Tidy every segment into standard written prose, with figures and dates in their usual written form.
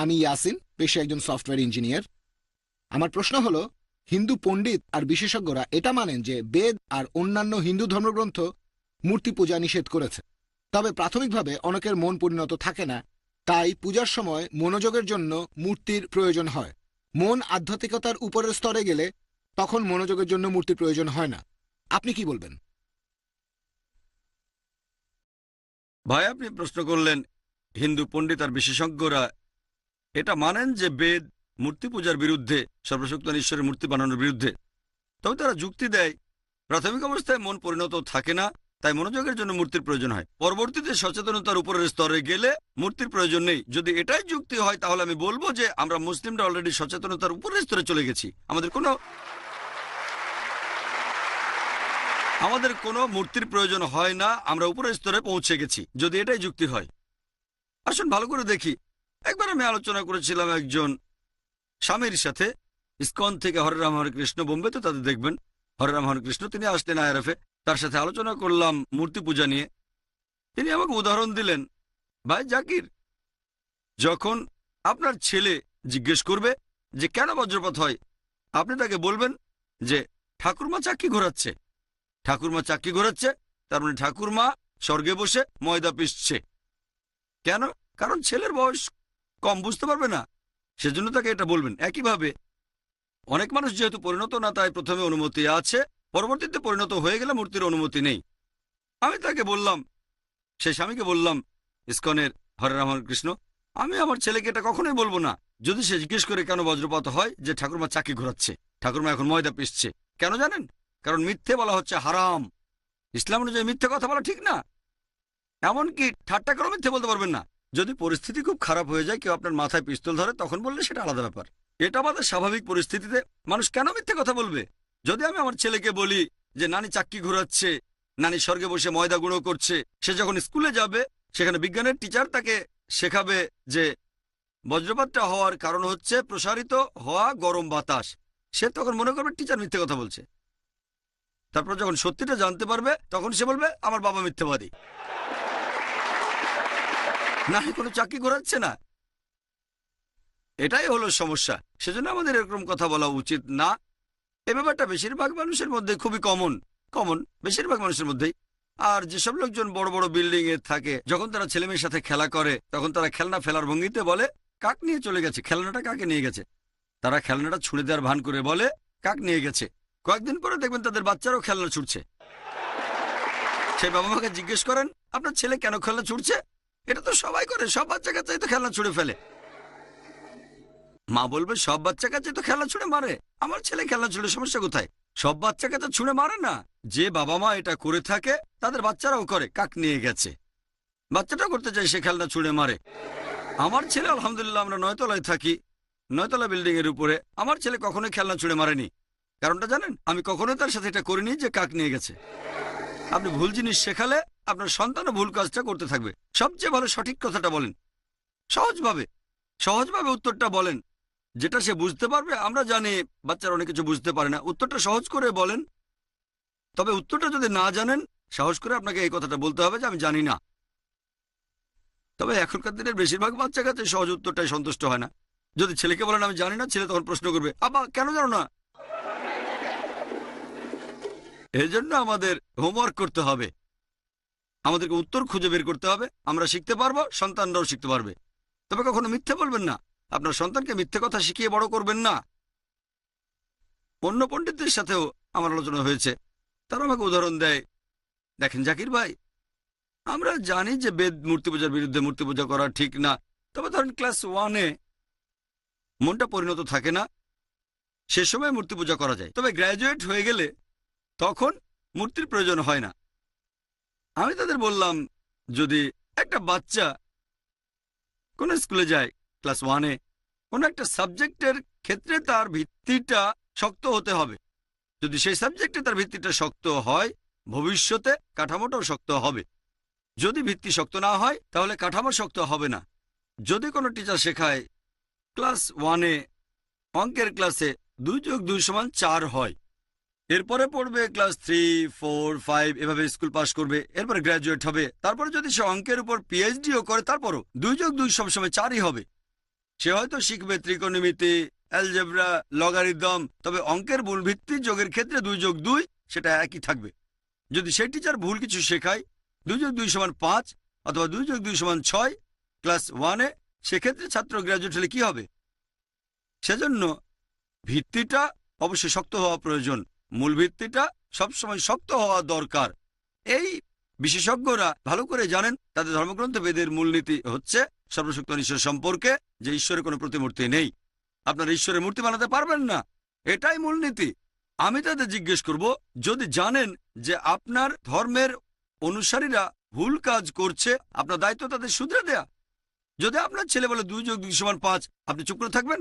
আমি ইয়াসিন, পেশায় একজন সফটওয়্যার ইঞ্জিনিয়ার। আমার প্রশ্ন হলো, হিন্দু পণ্ডিত আর বিশেষজ্ঞরা এটা মানেন যে বেদ আর অন্যান্য হিন্দু ধর্মগ্রন্থ মূর্তি পূজা নিষেধ করেছে। তবে প্রাথমিকভাবে অনেকের মন পরিণত থাকে না, তাই পূজার সময় মনোযোগের জন্য মূর্তির প্রয়োজন হয়। মন আধ্যাত্মিকতার উপরের স্তরে গেলে তখন মনোযোগের জন্য মূর্তির প্রয়োজন হয় না। আপনি কি বলবেন? ভাই, আপনি প্রশ্ন করলেন হিন্দু পণ্ডিত আর বিশেষজ্ঞরা এটা মানেন যে বেদ মূর্তি পূজার বিরুদ্ধে, সর্বশক্তিমান ঈশ্বরের মূর্তি বানানোর বিরুদ্ধে। তবে তারা যুক্তি দেয় প্রাথমিক অবস্থায় মন পরিণত থাকে না, তাই মনোযোগের জন্য মূর্তির প্রয়োজন হয়। পরবর্তীতে সচেতনতার উপরের স্তরে গেলে মূর্তির প্রয়োজন নেই। যদি এটাই যুক্তি হয় তাহলে আমি বলবো যে আমরা মুসলিমরা অলরেডি সচেতনতার উপরের স্তরে চলে গেছি। আমাদের কোনো মূর্তির প্রয়োজন হয় না, আমরা উপরের স্তরে পৌঁছে গেছি, যদি এটাই যুক্তি হয়। আসুন ভালো করে দেখি। একবার আমি আলোচনা করেছিলাম একজন স্বামীর সাথে, ইসকন থেকে হরে রাম হরে কৃষ্ণ, বোম্বেতে তাদের দেখবেন হরে রাম হরে কৃষ্ণ। তিনি আসলেন আইআরএফে, তার সাথে আলোচনা করলাম মূর্তি পূজা নিয়ে। তিনি আমাকে উদাহরণ দিলেন, ভাই জাকির, যখন আপনার ছেলে জিজ্ঞেস করবে যে কেন বজ্রপাত হয়, আপনি তাকে বলবেন যে ঠাকুরমা চাক্কি ঘোরাচ্ছে। ঠাকুরমা চাক্কি ঘোরাচ্ছে, তার মানে ঠাকুরমা স্বর্গে বসে ময়দা পিষছে। কেন? কারণ ছেলের বয়স কম, বুঝতে পারবে না, সেজন্য তাকে এটা বলবেন। একইভাবে অনেক মানুষ যেহেতু পরিণত না, তাই প্রথমে অনুমতি আছে, পরবর্তীতে পরিণত হয়ে গেলে মূর্তির অনুমতি নেই। আমি তাকে বললাম, সেই স্বামীকে বললাম ইসকনের হরে রাম হরে কৃষ্ণ, আমি আমার ছেলেকে এটা কখনোই বলবো না যদি সে জিজ্ঞেস করে কেন বজ্রপাত হয়, যে ঠাকুরমা চাকি ঘোরাচ্ছে, ঠাকুরমা এখন ময়দা পিষছে। কেন জানেন? কারণ মিথ্যে বলা হচ্ছে হারাম। ইসলাম অনুযায়ী মিথ্যে কথা বলা ঠিক না, এমনকি ঠাট্টা করে মিথ্যে বলতে পারবেন না। যদি পরিস্থিতি খুব খারাপ হয়ে যায়, কেউ আপনার মাথায় পিস্তল ধরে, তখন বললে সেটা আলাদা ব্যাপার। এটা আমাদের স্বাভাবিক পরিস্থিতিতে মানুষ কেন মিথ্যে কথা বলবে? যদি আমি আমার ছেলেকে বলি যে নানি চাক্কি ঘোরাচ্ছে, নানি স্বর্গে বসে ময়দা গুঁড়ো করছে, সে যখন স্কুলে যাবে সেখানে বিজ্ঞানের টিচার তাকে শেখাবে যে বজ্রপাতটা হওয়ার কারণ হচ্ছে প্রসারিত হওয়া গরম বাতাস, সে তখন মনে করবে টিচার মিথ্যে কথা বলছে। তারপর যখন সত্যিটা জানতে পারবে তখন সে বলবে আমার বাবা মিথ্যাবাদী, না কোনো চাকরি ঘোরাচ্ছে না। এটাই হলো সমস্যা। সেজন্য আমাদের এরকম কথা বলা উচিত না। এই ব্যাপারটা বেশিরভাগ মানুষের মধ্যে খুবই কমন, বেশিরভাগ মানুষের মধ্যেই। আর যেসব লোকজন বড় বড় বিল্ডিং এ থাকে, যখন তারা ছেলেমেয়ের সাথে খেলা করে তখন তারা খেলনা ফেলার ভঙ্গিতে বলে কাক নিয়ে চলে গেছে, খেলনাটা কাকে নিয়ে গেছে। তারা খেলনাটা ছুঁড়ে দেওয়ার ভান করে বলে কাক নিয়ে গেছে। কয়েকদিন পরে দেখবেন তাদের বাচ্চারাও খেলনা ছুটছে। সেই বাবা মাকে জিজ্ঞেস করেন আপনার ছেলে কেন খেলনা ছুটছে? এটা তো সবাই করে, সব বাচ্চা কাচ্চাই তো খেলনা ছুঁড়ে ফেলে। মা বলবে সব বাচ্চা কাচ্চাই তো খেলনা ছুঁড়ে মারে, আমার ছেলে খেলনা ছুঁড়ে সমস্যা কোথায়? সব বাচ্চা কাচ্চা ছুঁড়ে মারে না, যে বাবা মা এটা করে থাকে তাদের বাচ্চারাও করে, কাক নিয়ে গেছে। বাচ্চাটাও করতে চাই, সে খেলনা ছুঁড়ে মারে। আমার ছেলে আলহামদুলিল্লাহ, আমরা 9 তলায় থাকি, 9 তলা বিল্ডিং এর উপরে। আমার ছেলে কখনোই খেলনা ছুঁড়ে মারেনি। কারণটা জানেন? আমি কখনোই তার সাথে এটা করিনি যে কাক নিয়ে গেছে। আপনি ভুল জিনিস শেখালে আপনার সন্তানও ভুল কাজটা করতে থাকবে। সবচেয়ে ভালো সঠিক কথাটা বলেন, সহজভাবে উত্তরটা বলেন, যেটা সে বুঝতে পারবে। আমরা জানি বাচ্চারা অনেক কিছু বুঝতে পারে না, উত্তরটা সহজ করে বলেন। তবে উত্তরটা যদি না জানেন, সাহস করে আপনাকে এই কথাটা বলতে হবে যে আমি জানি না। তবে এখনকার দিনের বেশিরভাগ বাচ্চা কাছে সহজ উত্তরটাই সন্তুষ্ট হয় না। যদি ছেলেকে বলেন আমি জানি না, ছেলে তখন প্রশ্ন করবে আব্বা কেন জানো না? এই জন্য আমাদের হোমওয়ার্ক করতে হবে, আমাদেরকে উত্তর খুঁজে বের করতে হবে। আমরা শিখতে পারবো, সন্তানরাও শিখতে পারবে। তবে কখনো মিথ্যে বলবেন না, আপনার সন্তানকে মিথ্যে কথা শিখিয়ে বড় করবেন না। অন্য পণ্ডিতদের সাথেও আমার আলোচনা হয়েছে, তারা আমাকে উদাহরণ দেয়, দেখেন জাকির ভাই, আমরা জানি যে বেদ মূর্তি পূজার বিরুদ্ধে, মূর্তি পূজা করা ঠিক না। তবে ধরেন ক্লাস 1-এ মনটা পরিণত থাকে না, সে সময় মূর্তি পূজা করা যায়। তবে গ্র্যাজুয়েট হয়ে গেলে তখন মূর্তির প্রয়োজন হয় না। আমি তাদের বললাম যদি একটা বাচ্চা কোন স্কুলে যায় ক্লাস 1-এ, কোন একটা সাবজেক্টের ক্ষেত্রে তার ভিত্তিটা শক্ত হতে হবে। যদি সেই সাবজেক্টে তার ভিত্তিটা শক্ত হয়, ভবিষ্যতে কাঠামোটাও শক্ত হবে। যদি ভিত্তি শক্ত না হয় তাহলে কাঠামো শক্ত হবে না। যদি কোনো টিচার শেখায় ক্লাস 1-এ অঙ্কের ক্লাসে 2 + 2 = 4 হয়, এরপরে পড়বে ক্লাস 3, 4, 5, এভাবে স্কুল পাস করবে, এরপরে গ্র্যাজুয়েট হবে। তারপরে যদি সে অঙ্কের উপর পিএইচডিও করে, তারপরও 2 + 2 সবসময় 4ই হবে। সে হয়তো শিখবে ত্রিকোণমিতি, অ্যালজেব্রা, লগারিদম, তবে অঙ্কের মূল ভিত্তি যোগের ক্ষেত্রে 2+2 সেটা একই থাকবে। যদি সেই টিচার ভুল কিছু শেখায়, 2+2=5 অথবা 2+2=6 ক্লাস 1-এ, সেক্ষেত্রে ছাত্র গ্র্যাজুয়েট হলে কি হবে? সেজন্য ভিত্তিটা অবশ্যই শক্ত হওয়া প্রয়োজন, মূল ভিত্তিটা সবসময় শক্ত হওয়া দরকার। এই বিশেষজ্ঞরা ভালো করে জানেন, তাদের ধর্মগ্রন্থ বেদের মূলনীতি হচ্ছে সর্বশক্তিমান ঈশ্বর সম্পর্কে, যে ঈশ্বরের কোনো প্রতিমূর্তি নেই, আপনারা ঈশ্বরের মূর্তি বানাতে পারবেন না, এটাই মূলনীতি। আমি তাদের জিজ্ঞেস করব, যদি জানেন যে আপনার ধর্মের অনুসারীরা ভুল কাজ করছে, আপনার দায়িত্ব তাদের শুধরে দেয়া। যদি আপনার ছেলে বলে 2+2=5, আপনি চুপ করে থাকবেন?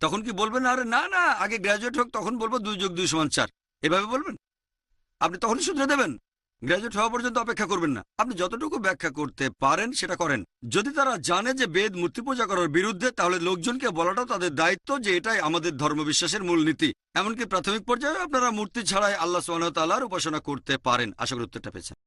তখন কি বলবেন আরে না না আগে গ্র্যাজুয়েট হোক তখন বলবো 2+2=4, এভাবে বলবেন? আপনি তখনই শুধরে দেবেন? গ্র্যাজুয়েট হওয়া পর্যন্ত অপেক্ষা করবেন না। আপনি যতটুকু ব্যাখ্যা করতে পারেন সেটা করেন। যদি তারা জানে যে বেদ মূর্তি পূজা করার বিরুদ্ধে, তাহলে লোকজনকে বলাটাও তাদের দায়িত্ব যে এটাই আমাদের ধর্মবিশ্বাসের মূলনীতি। এমনকি প্রাথমিক পর্যায়ে আপনারা মূর্তি ছাড়াই আল্লাহ সুবহানাহু ওয়া তাআলার উপাসনা করতে পারেন। আশা করি উত্তরটা পেয়েছেন।